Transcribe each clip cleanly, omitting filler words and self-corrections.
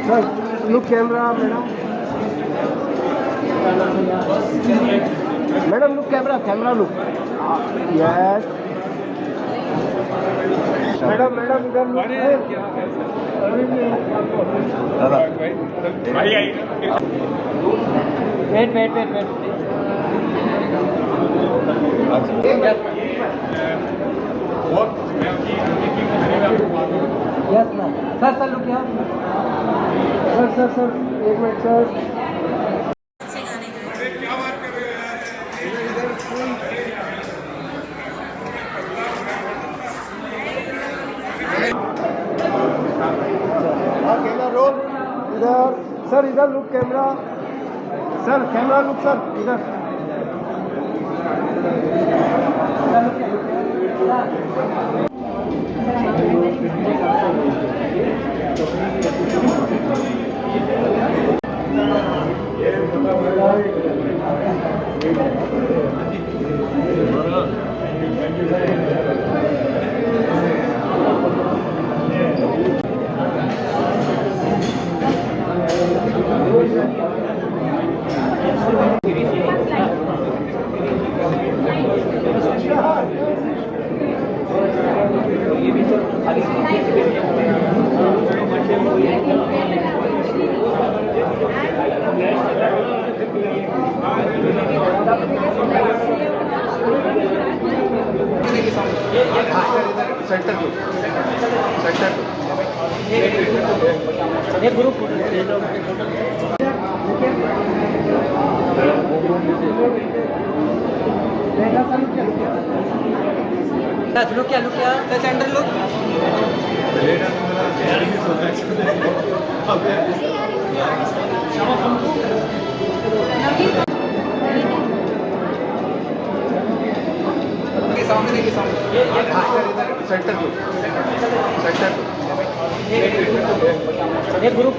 Sir, look camera, madam. Madam, look camera. Camera, look. Yes. Madam, इधर look. Wait. Yes, ma'am. Sir, look here. Sir. एक minute, sir. Camera roll इधर sir, इधर look camera sir, camera look sir, इधर centre एक group look क्या centre look centre एक group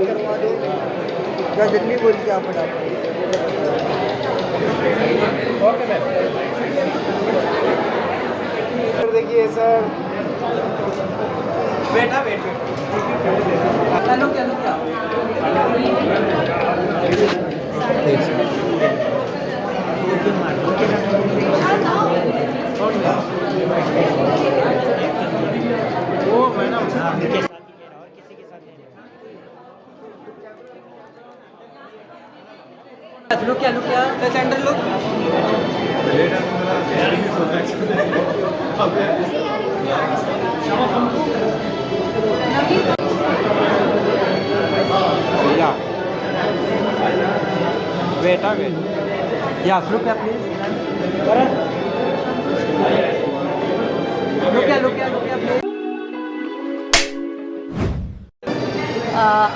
करवा दो क्या जल्दी बोल के आप देखिए सर बेटा वेट वो मैडम लुक क्या सेंटर लुक बेटा या लुक क्या प्लीज लुक क्या प्लीज।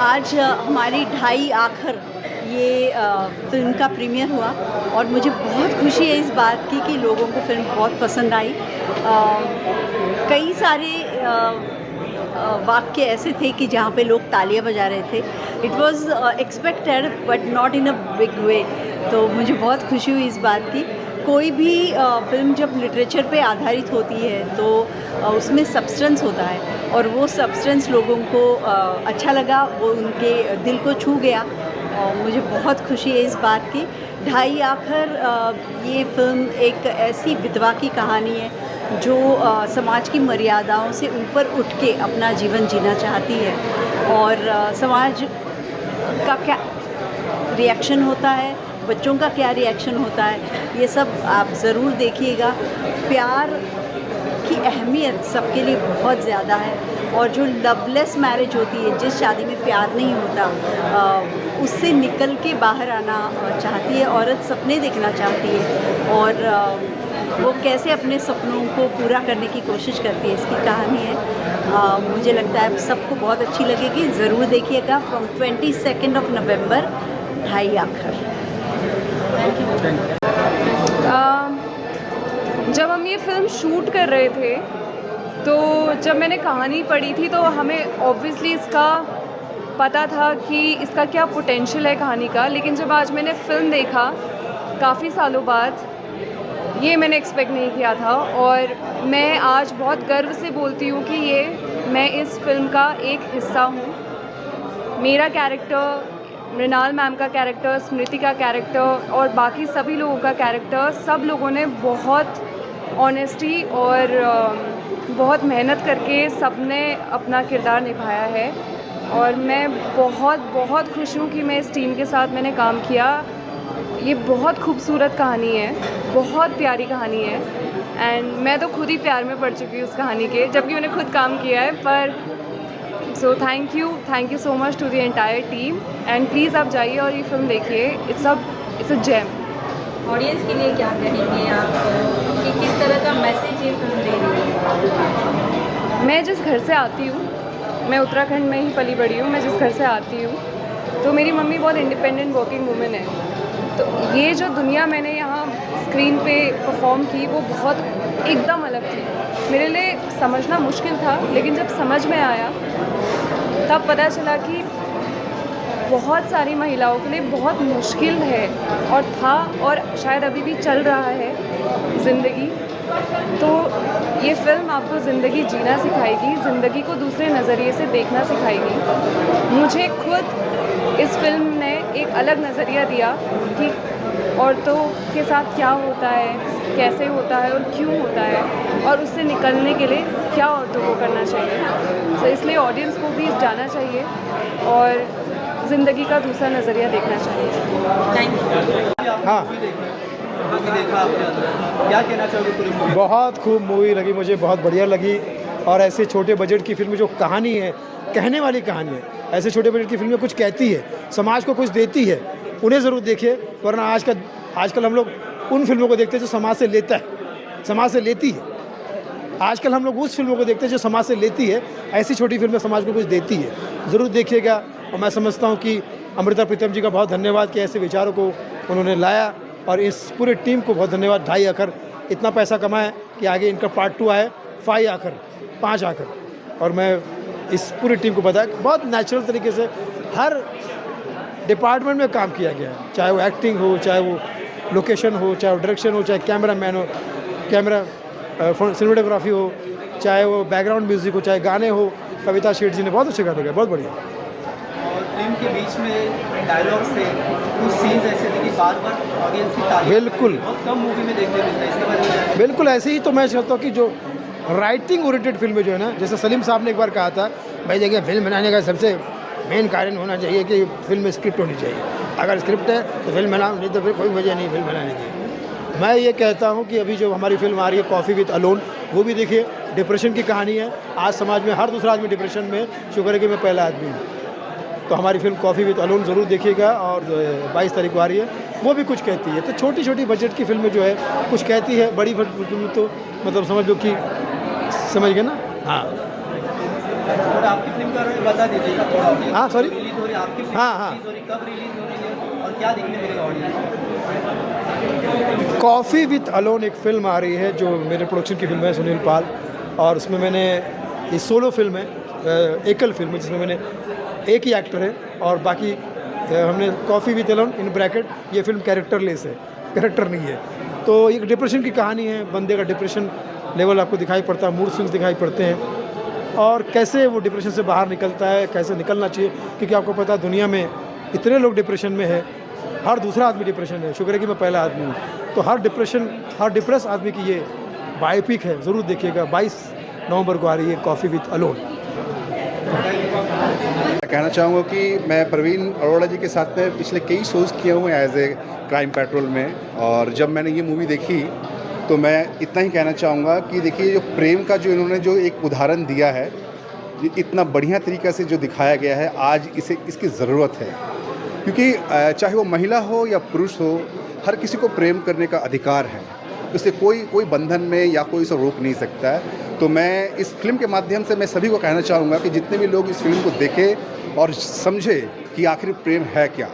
आज हमारी ढाई आखिर ये फ़िल्म का प्रीमियर हुआ और मुझे बहुत खुशी है इस बात की कि लोगों को फ़िल्म बहुत पसंद आई। कई सारे वाक्य ऐसे थे कि जहाँ पे लोग तालियां बजा रहे थे। It was expected but not in a big way. तो मुझे बहुत खुशी हुई इस बात की। कोई भी फ़िल्म जब लिटरेचर पे आधारित होती है तो उसमें सब्सटेंस होता है और वो सब्सटेंस लोगों को अच्छा लगा, वो उनके दिल को छू गया। मुझे बहुत खुशी है इस बात की। ढाई आखिर ये फ़िल्म एक ऐसी विधवा की कहानी है जो समाज की मर्यादाओं से ऊपर उठ के अपना जीवन जीना चाहती है और समाज का क्या रिएक्शन होता है, बच्चों का क्या रिएक्शन होता है, ये सब आप ज़रूर देखिएगा। प्यार की अहमियत सबके लिए बहुत ज़्यादा है और जो लवलेस मैरिज होती है, जिस शादी में प्यार नहीं होता, उससे निकल के बाहर आना चाहती है औरत, सपने देखना चाहती है और वो कैसे अपने सपनों को पूरा करने की कोशिश करती है, इसकी कहानी है। मुझे लगता है आप सबको बहुत अच्छी लगेगी, ज़रूर देखिएगा। फ्रॉम 22 नवंबर, ढाई आखर। Thank you. जब हम ये फ़िल्म शूट कर रहे थे तो जब मैंने कहानी पढ़ी थी तो हमें ऑब्वियसली इसका पता था कि इसका क्या पोटेंशियल है कहानी का, लेकिन जब आज मैंने फ़िल्म देखा काफ़ी सालों बाद, ये मैंने एक्सपेक्ट नहीं किया था। और मैं आज बहुत गर्व से बोलती हूँ कि मैं इस फ़िल्म का एक हिस्सा हूँ। मेरा कैरेक्टर, मृणाल मैम का कैरेक्टर, स्मृति का कैरेक्टर और बाकी सभी लोगों का कैरेक्टर, सब लोगों ने बहुत ऑनेस्टी और बहुत मेहनत करके सबने अपना किरदार निभाया है। और मैं बहुत बहुत खुश हूँ कि मैं इस टीम के साथ मैंने काम किया। ये बहुत खूबसूरत कहानी है, बहुत प्यारी कहानी है एंड मैं तो खुद ही प्यार में पड़ चुकी हूँ उस कहानी के, जबकि मैंने खुद काम किया है। पर so thank you so much to the entire team and please आप जाइए और ये फिल्म देखिए। It's a gem. ऑडियंस के लिए क्या कहेंगे आप कि किस तरह का मैसेज ये फिल्म दे रही है? मैं जिस घर से आती हूँ, मैं उत्तराखंड में ही पली बड़ी हूँ, मैं जिस घर से आती हूँ तो मेरी मम्मी बहुत इंडिपेंडेंट वर्किंग वूमेन है। तो ये जो दुनिया मैंने यहाँ स्क्रीन पे परफॉर्म की वो बहुत एकदम अलग थी। मेरे लिए समझना मुश्किल था, लेकिन जब समझ में आया तब पता चला कि बहुत सारी महिलाओं के लिए बहुत मुश्किल है और था और शायद अभी भी चल रहा है ज़िंदगी। तो ये फ़िल्म आपको ज़िंदगी जीना सिखाएगी, ज़िंदगी को दूसरे नज़रिए से देखना सिखाएगी। मुझे खुद इस फिल्म ने एक अलग नज़रिया दिया कि औरतों के साथ क्या होता है, कैसे होता है और क्यों होता है, और उससे निकलने के लिए क्या औरतों को करना चाहिए। तो इसलिए ऑडियंस को भी जाना चाहिए और ज़िंदगी का दूसरा नज़रिया देखना चाहिए। Thank you. हाँ, क्या कहना चाहोगे पूरी मूवी? बहुत खूब मूवी लगी मुझे, बहुत बढ़िया लगी। और ऐसे छोटे बजट की फिल्म जो कहानी है, कहने वाली कहानी है, ऐसे छोटे बजट की फिल्में कुछ कहती है, समाज को कुछ देती है, उन्हें ज़रूर देखिए। वरना आजकल हम लोग उन फिल्मों को देखते हैं जो समाज से लेता है, समाज से लेती है। आजकल हम लोग उस फिल्मों को देखते हैं जो समाज से लेती है। ऐसी छोटी फिल्में समाज को कुछ देती है, ज़रूर देखिएगा। और मैं समझता हूँ कि अमृता प्रीतम जी का बहुत धन्यवाद कि ऐसे विचारों को उन्होंने लाया, और इस पूरे टीम को बहुत धन्यवाद। 2.5 आखर इतना पैसा कमाया कि आगे इनका पार्ट 2 आए, 5 आखर। और मैं इस पूरी टीम को बताया कि बहुत नेचुरल तरीके से हर डिपार्टमेंट में काम किया गया है, चाहे वो एक्टिंग हो, चाहे वो लोकेशन हो, चाहे वो डायरेक्शन हो, चाहे कैमरा मैन हो, सिनेमेटोग्राफी हो, चाहे वो बैकग्राउंड म्यूज़िक हो, चाहे गाने हो। कविता शेठ जी ने बहुत अच्छे गाने गाए, बहुत बढ़िया। और फिल्म के बीच में डायलॉग से कुछ सीन्स ऐसे थे कि बार-बार ऑडियंस की तारीफ बिल्कुल। बहुत कम मूवी में देखने मिलता है, इसके बारे में बिल्कुल ऐसे ही। तो मैं चाहता हूँ कि जो राइटिंग ओरिएंटेड फिल्में जो है ना, जैसे सलीम साहब ने एक बार कहा था, भाई देखिए फिल्म बनाने का सबसे मेन कारण होना चाहिए कि फिल्म में स्क्रिप्ट होनी चाहिए। अगर स्क्रिप्ट है तो फिल्म बनाओ, नहीं तो फिर कोई वजह नहीं फिल्म बनाने की। मैं ये कहता हूँ कि अभी जो हमारी फिल्म आ रही है कॉफ़ी विद अलोन, वो भी देखिए। डिप्रेशन की कहानी है। आज समाज में हर दूसरा आदमी डिप्रेशन में, शुक्र है कि मैं पहला आदमी हूँ। तो हमारी फिल्म कॉफ़ी विद अलोन ज़रूर देखिएगा। और 22 तारीख को आ रही है, वो भी कुछ कहती है। तो छोटी छोटी बजट की फिल्में जो है कुछ कहती है, बड़ी फिल्म तो मतलब समझ लो कि समझ गए ना। हाँ और आपकी फिल्म का बता दीजिएगा थोड़ा। हाँ, सॉरी। रिलीज हो रही है आपकी फिल्म? हाँ, हाँ। रिलीज हो रही, कब रिलीज हो रही है और क्या देखने मिलेगा ऑडियंस? कॉफ़ी विद अलोन एक फ़िल्म आ रही है जो मेरे प्रोडक्शन की फिल्म है, सुनील पाल। और उसमें मैंने ये सोलो फिल्म है, एकल फिल्म है, जिसमें मैंने एक ही एक्टर है और बाकी हमने coffee with alone in bracket, ये फिल्म कैरेक्टरलेस है, कैरेक्टर नहीं है। तो एक डिप्रेशन की कहानी है। बंदे का डिप्रेशन लेवल आपको दिखाई पड़ता है, मूड स्विंग्स दिखाई पड़ते हैं और कैसे वो डिप्रेशन से बाहर निकलता है, कैसे निकलना चाहिए। क्योंकि आपको पता है दुनिया में इतने लोग डिप्रेशन में है, हर दूसरा आदमी डिप्रेशन है, शुक्र है कि मैं पहला आदमी हूँ। तो हर डिप्रेस आदमी की ये बायोपिक है, ज़रूर देखिएगा। 22 नवंबर को आ रही है कॉफ़ी विद अलोन। कहना चाहूँगा कि मैं प्रवीण अरोड़ा जी के साथ में पिछले कई शोज़ किए हुए हैं एज ए क्राइम पेट्रोल में, और जब मैंने ये मूवी देखी तो मैं इतना ही कहना चाहूँगा कि देखिए जो प्रेम का जो इन्होंने जो एक उदाहरण दिया है, ये इतना बढ़िया तरीक़े से जो दिखाया गया है, आज इसकी ज़रूरत है। क्योंकि चाहे वो महिला हो या पुरुष हो, हर किसी को प्रेम करने का अधिकार है। उसे कोई बंधन में या कोई उसे रोक नहीं सकता है। तो मैं इस फिल्म के माध्यम से मैं सभी को कहना चाहूँगा कि जितने भी लोग इस फिल्म को देखें और समझे कि आखिर प्रेम है क्या,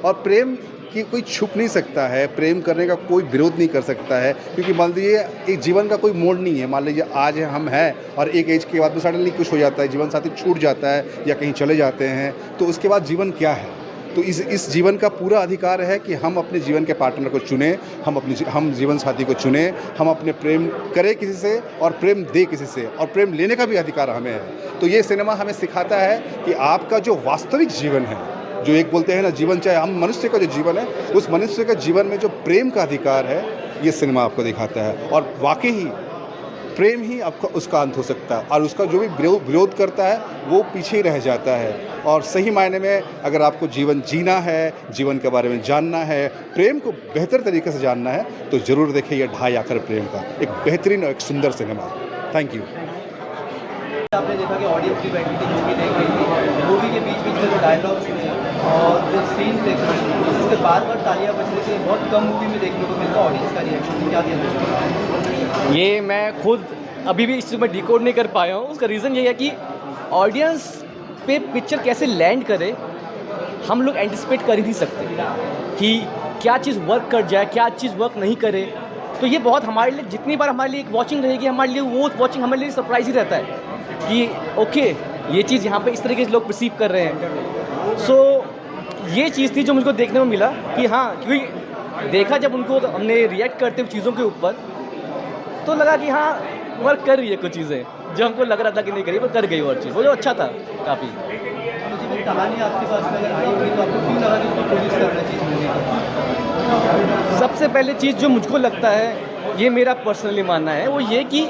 और प्रेम कि कोई छुप नहीं सकता है, प्रेम करने का कोई विरोध नहीं कर सकता है, क्योंकि मान लीजिए एक जीवन का कोई मोड़ नहीं है। मान लीजिए आज हम हैं और एक एज के बाद में सडनली कुछ हो जाता है, जीवन साथी छूट जाता है या कहीं चले जाते हैं, तो उसके बाद जीवन क्या है। तो इस जीवन का पूरा अधिकार है कि हम अपने जीवन के पार्टनर को चुनें, हम जीवन साथी को चुनें, हम अपने प्रेम करें किसी से और प्रेम दे किसी से, और प्रेम लेने का भी अधिकार हमें है। तो ये सिनेमा हमें सिखाता है कि आपका जो वास्तविक जीवन है, जो एक बोलते हैं ना जीवन, चाहे हम मनुष्य का जो जीवन है, उस मनुष्य का जीवन में जो प्रेम का अधिकार है, ये सिनेमा आपको दिखाता है। और वाकई ही प्रेम ही आपका उसका अंत हो सकता है, और उसका जो भी विरोध करता है वो पीछे ही रह जाता है। और सही मायने में अगर आपको जीवन जीना है, जीवन के बारे में जानना है, प्रेम को बेहतर तरीके से जानना है, तो ज़रूर देखिए ये ढाई आखिर प्रेम का एक बेहतरीन और एक सुंदर सिनेमा। Thank you. आपने देखा कि ऑडियंस की बैठी थी, मूवी देख रही थी, मूवी के बीच बीच में जो डायलॉग्स थे और जो सीन देख रहे थे, जिससे बार बार तालियां बज रही थी, बहुत कम मूवी में देखने को मिलता ऑडियंस का रिएक्शन। क्या कहना चाहिए? ये मैं खुद अभी भी इस चीज़ में डिकोड नहीं कर पाया हूँ। उसका रीज़न ये है कि ऑडियंस पे पिक्चर कैसे लैंड करे हम लोग एंटिसिपेट कर ही नहीं सकते कि क्या चीज़ वर्क कर जाए, क्या चीज़ वर्क नहीं करे। तो ये बहुत हमारे लिए, जितनी बार हमारे लिए एक वॉचिंग रहेगी, हमारे लिए वो वॉचिंग हमारे लिए सरप्राइज ही रहता है कि ओके ये चीज़ यहाँ पे इस तरीके से लोग परसीव कर रहे हैं। सो ये चीज़ थी जो मुझको देखने में मिला कि हाँ, क्योंकि देखा जब उनको तो हमने रिएक्ट करते हुए चीज़ों के ऊपर, तो लगा कि हाँ वर्क कर रही है कुछ चीज़ें जो हमको लग रहा था कि नहीं करी, वो कर गई और चीज़, वो जो अच्छा था काफ़ी। मुझे कहानी आपके पास में अगर आई होगी तो आपको क्यों लगा कि उसको प्रोड्यूस करना चाहिए? सबसे पहले चीज़ जो मुझको लगता है, ये मेरा पर्सनली मानना है, वो ये कि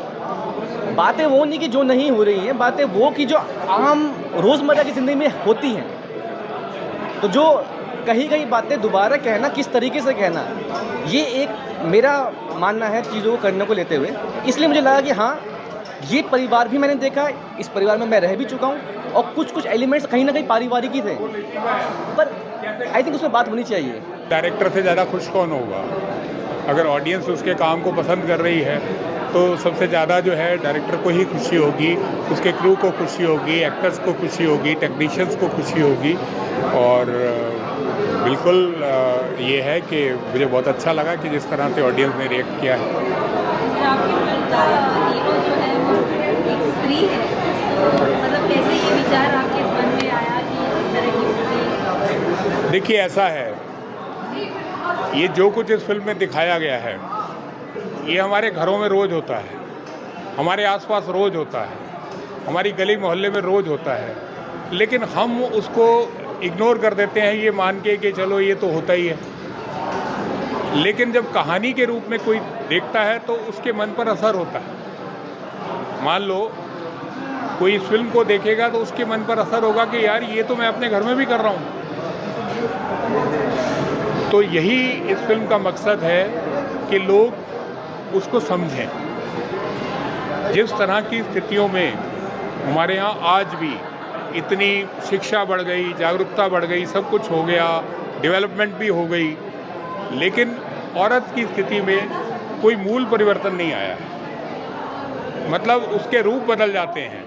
बातें वो नहीं कि जो नहीं हो रही हैं, बातें वो कि जो आम रोज़मर्रा की ज़िंदगी में होती हैं। तो जो कही गई बातें दोबारा कहना, किस तरीके से कहना, ये एक मेरा मानना है चीज़ों को करने को लेते हुए। इसलिए मुझे लगा कि हाँ, ये परिवार भी मैंने देखा है, इस परिवार में मैं रह भी चुका हूँ, और कुछ एलिमेंट्स कहीं ना कहीं पारिवारिक ही थे, पर आई थिंक उसमें बात होनी चाहिए। डायरेक्टर से ज़्यादा खुश कौन होगा? अगर ऑडियंस उसके काम को पसंद कर रही है तो सबसे ज़्यादा जो है डायरेक्टर को ही खुशी होगी, उसके क्रू को खुशी होगी, एक्टर्स को खुशी होगी, टेक्नीशियंस को खुशी होगी। और बिल्कुल ये है कि मुझे बहुत अच्छा लगा कि जिस तरह से ऑडियंस ने रिएक्ट किया है। आपकी फिल्म का हीरो जो है वो एक स्त्री है, तो मतलब कैसे ये विचार आपके मन में आया कि इस तरह की मूवी? देखिए ऐसा है, ये जो कुछ इस फिल्म में दिखाया गया है ये हमारे घरों में रोज़ होता है, हमारे आसपास रोज़ होता है, हमारी गली मोहल्ले में रोज़ होता है, लेकिन हम उसको इग्नोर कर देते हैं ये मान के कि चलो ये तो होता ही है। लेकिन जब कहानी के रूप में कोई देखता है तो उसके मन पर असर होता है। मान लो कोई इस फिल्म को देखेगा तो उसके मन पर असर होगा कि यार ये तो मैं अपने घर में भी कर रहा हूँ। तो यही इस फिल्म का मकसद है कि लोग उसको समझें। जिस तरह की स्थितियों में हमारे यहाँ आज भी इतनी शिक्षा बढ़ गई, जागरूकता बढ़ गई, सब कुछ हो गया, डेवलपमेंट भी हो गई, लेकिन औरत की स्थिति में कोई मूल परिवर्तन नहीं आया है। मतलब उसके रूप बदल जाते हैं।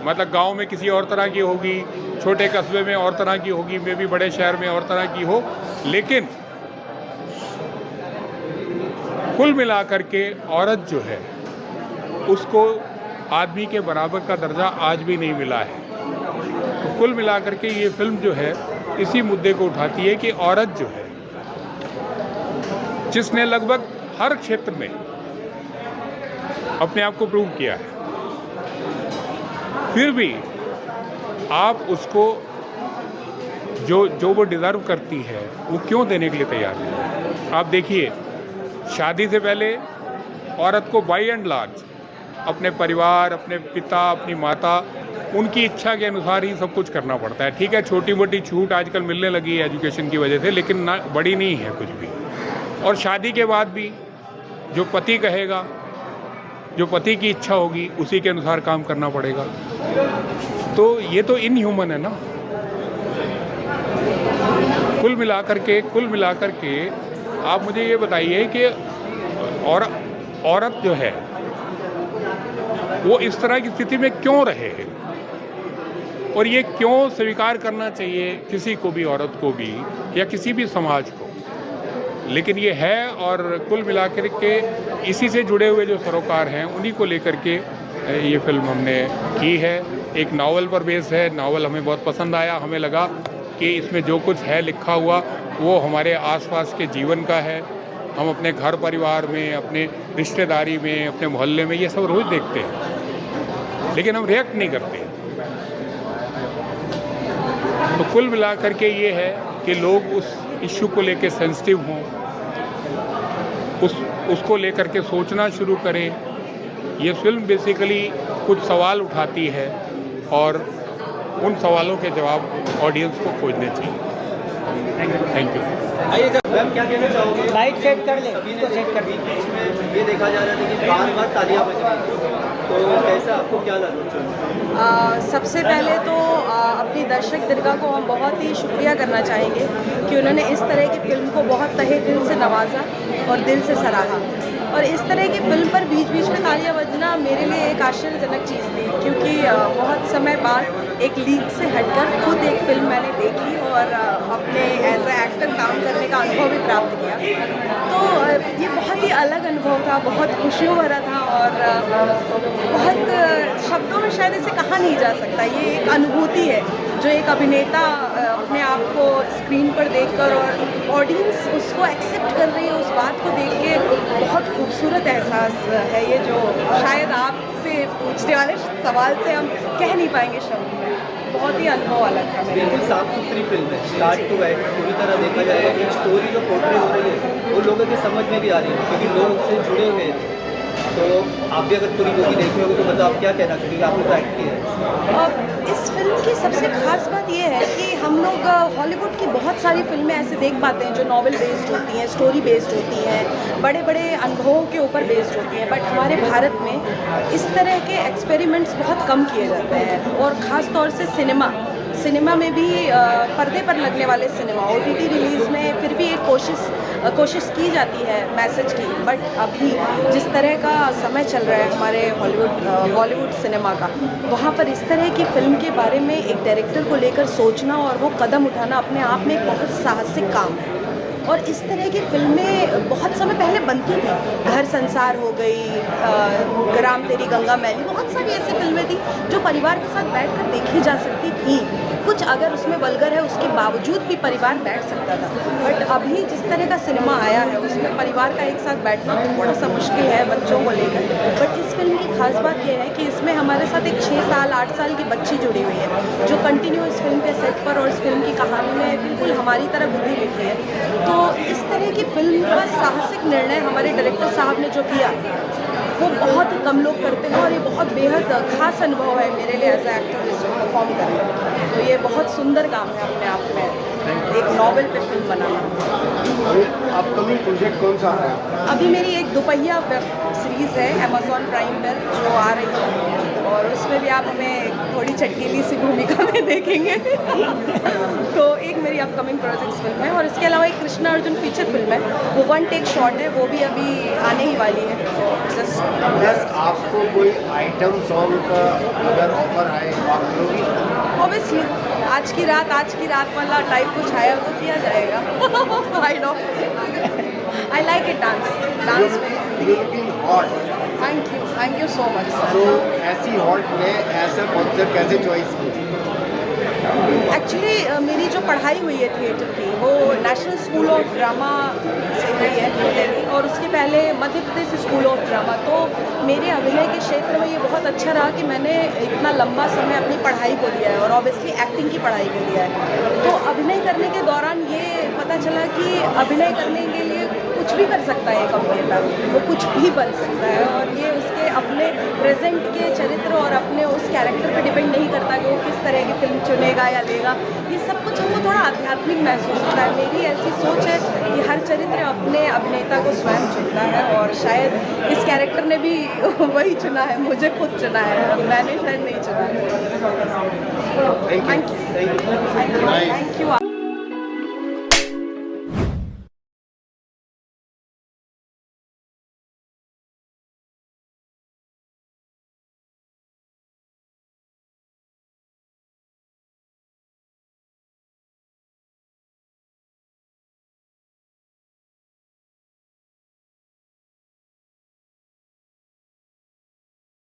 मतलब गांव में किसी और तरह की होगी, छोटे कस्बे में और तरह की होगी, मे भी बड़े शहर में और तरह की हो, लेकिन कुल मिलाकर के औरत जो है उसको आदमी के बराबर का दर्जा आज भी नहीं मिला है। तो कुल मिलाकर के ये फिल्म जो है इसी मुद्दे को उठाती है कि औरत जो है, जिसने लगभग हर क्षेत्र में अपने आप को प्रूव किया है, फिर भी आप उसको जो वो डिज़र्व करती है वो क्यों देने के लिए तैयार नहीं? आप देखिए, शादी से पहले औरत को बाई एंड लार्ज अपने परिवार, अपने पिता, अपनी माता, उनकी इच्छा के अनुसार ही सब कुछ करना पड़ता है। ठीक है, छोटी मोटी छूट आजकल मिलने लगी है एजुकेशन की वजह से, लेकिन ना बड़ी नहीं है कुछ भी। और शादी के बाद भी जो पति कहेगा, जो पति की इच्छा होगी, उसी के अनुसार काम करना पड़ेगा। तो ये तो इनह्यूमन है ना। कुल मिलाकर के आप मुझे ये बताइए कि और औरत जो है वो इस तरह की स्थिति में क्यों रहे, और ये क्यों स्वीकार करना चाहिए किसी को भी, औरत को भी या किसी भी समाज को। लेकिन ये है, और कुल मिलाकर के इसी से जुड़े हुए जो सरोकार हैं उन्हीं को लेकर के ये फिल्म हमने की है। एक नावल पर बेस है, नावल हमें बहुत पसंद आया। हमें लगा कि इसमें जो कुछ है लिखा हुआ वो हमारे आसपास के जीवन का है। हम अपने घर परिवार में, अपने रिश्तेदारी में, अपने मोहल्ले में ये सब रोज़ देखते हैं, लेकिन हम रिएक्ट नहीं करते। तो कुल मिलाकर के ये है कि लोग उस इश्यू को लेकर सेंसिटिव हों, उसको लेकर के सोचना शुरू करें। ये फिल्म बेसिकली कुछ सवाल उठाती है और उन सवालों के जवाब ऑडियंस को खोजने चाहिए। Thank you. मैम क्या कहना चाहोगे? लाइट सेट कर ले, सभी ने इसको सेट कर दी। बीच में ये देखा जा रहा था कि बार-बार तालियां बज रही थी, तो कैसा आपको क्या लगा? सबसे पहले तो अपनी दर्शक दीर्घा को हम बहुत ही शुक्रिया करना चाहेंगे कि उन्होंने इस तरह की फ़िल्म को बहुत तहे दिल से नवाजा और दिल से सराहा। और इस तरह की फ़िल्म पर बीच बीच में तालियां बजना मेरे लिए एक आश्चर्यजनक चीज़ थी, क्योंकि बहुत समय बाद एक लीग से हटकर खुद एक फ़िल्म मैंने देखी और अपने एज ए एक्टर काम करने का अनुभव भी प्राप्त किया। तो ये बहुत ही अलग अनुभव था, बहुत खुशियों भरा था और बहुत शब्दों में शायद इसे कहा नहीं जा सकता। ये एक अनुभूति है जो एक अभिनेता अपने आप को स्क्रीन पर देखकर और ऑडियंस उसको एक्सेप्ट कर रही है, उस बात को देख के बहुत खूबसूरत एहसास है ये, जो शायद आपसे पूछने वाले सवाल से हम कह नहीं पाएंगे शब्द में। बहुत ही अनुभव अलग था। बिल्कुल साफ सुथरी फिल्म है, स्टार्ट टू एंड पूरी तरह देखा जाएगा कि स्टोरी जो पोर्ट्रे हो रही है वो लोगों की समझ में भी आ रही है, क्योंकि लोग उससे जुड़े हुए हैं। तो आप भी अगर पूरी मूवी देखे होगे तो मतलब आप क्या कहना चाहोगे? आपने तो एक्ट किया है। और इस फिल्म की सबसे खास बात यह है कि हम लोग हॉलीवुड की बहुत सारी फिल्में ऐसे देख पाते हैं जो नॉवेल बेस्ड होती हैं, स्टोरी बेस्ड होती हैं, बड़े बड़े अनुभवों के ऊपर बेस्ड होती हैं। बट हमारे भारत में इस तरह के एक्सपेरिमेंट्स बहुत कम किए जाते हैं, और ख़ास तौर से सिनेमा में भी पर्दे पर लगने वाले सिनेमा OTT रिलीज़ में फिर भी एक कोशिश की जाती है मैसेज की। बट अभी जिस तरह का समय चल रहा है हमारे बॉलीवुड सिनेमा का, वहाँ पर इस तरह की फ़िल्म के बारे में एक डायरेक्टर को लेकर सोचना और वो कदम उठाना अपने आप में एक बहुत साहसिक काम है। और इस तरह की फिल्में बहुत समय पहले बनती थी, घर संसार हो गई, ग्राम तेरी गंगा मैली, बहुत सारी ऐसी फिल्में थी जो परिवार के साथ बैठकर देखी जा सकती थी। कुछ अगर उसमें वल्गर है उसके बावजूद भी परिवार बैठ सकता था। बट अभी जिस तरह का सिनेमा आया है उसमें परिवार का एक साथ बैठना थोड़ा सा मुश्किल है बच्चों को लेकर। बट इस फिल्म की खास बात यह है कि इसमें हमारे साथ एक 6 साल 8 साल की बच्ची जुड़ी हुई है, जो कंटिन्यू इस फिल्म के सेट पर और इस फिल्म की कहानी में बिल्कुल हमारी तरह बुद्धि लिखी है। तो इस तरह की फिल्म का साहसिक निर्णय हमारे डायरेक्टर साहब ने जो किया वो बहुत कम लोग करते हैं, और ये बहुत बेहद खास अनुभव है मेरे लिए एज ए एक्टर इसको परफॉर्म करना। तो ये बहुत सुंदर काम है अपने आप में, एक नॉवेल पे फिल्म बनाना। अपकमिंग प्रोजेक्ट कौन सा है? अभी मेरी एक दोपहिया वेब सीरीज़ है अमेज़ॉन प्राइम पर जो आ रही है, और उसमें भी आप हमें थोड़ी चटकीली सी भूमिका में देखेंगे। तो एक मेरी अपकमिंग प्रोजेक्ट्स फिल्म है, और इसके अलावा एक कृष्णा अर्जुन फीचर फिल्म है, वो 1 टेक शॉट है, वो भी अभी आने ही वाली है। बस आपको कोई आइटम सॉन्ग का अगर ऑफर आए आप लोगी? ऑब्वियसली आज की रात वाला टाइप कुछ आया तो किया जाएगा। I know, I like it dance looking hot. Thank you so much sir. तो ऐसी हॉट में ऐसा कॉन्सेप्ट कैसे चॉइस की? एक्चुअली मेरी जो पढ़ाई हुई है थिएटर की वो नेशनल स्कूल ऑफ ड्रामा से हुई है न्यू दिल्ली, और उसके पहले Madhya Pradesh school of drama. तो मेरे अभिनय के क्षेत्र में ये बहुत अच्छा रहा कि मैंने इतना लंबा समय अपनी पढ़ाई को दिया है, और ऑब्वियसली एक्टिंग की पढ़ाई को दिया है। तो अभिनय करने के दौरान ये पता चला कि अभिनय करने के लिए कुछ भी कर सकता है एक अभिनेता, वो कुछ भी बन सकता है, और ये उसके अपने प्रेजेंट के चरित्र और अपने उस कैरेक्टर पे डिपेंड नहीं करता कि वो किस तरह की फिल्म चुनेगा या लेगा। ये सब कुछ हमको थोड़ा आध्यात्मिक महसूस होता है। मेरी ऐसी सोच है कि हर चरित्र अपने अभिनेता को स्वयं चुनता है, और शायद इस कैरेक्टर ने भी वही चुना है, मुझे खुद चुना है, मैंने शायद नहीं चुना है। Thank you.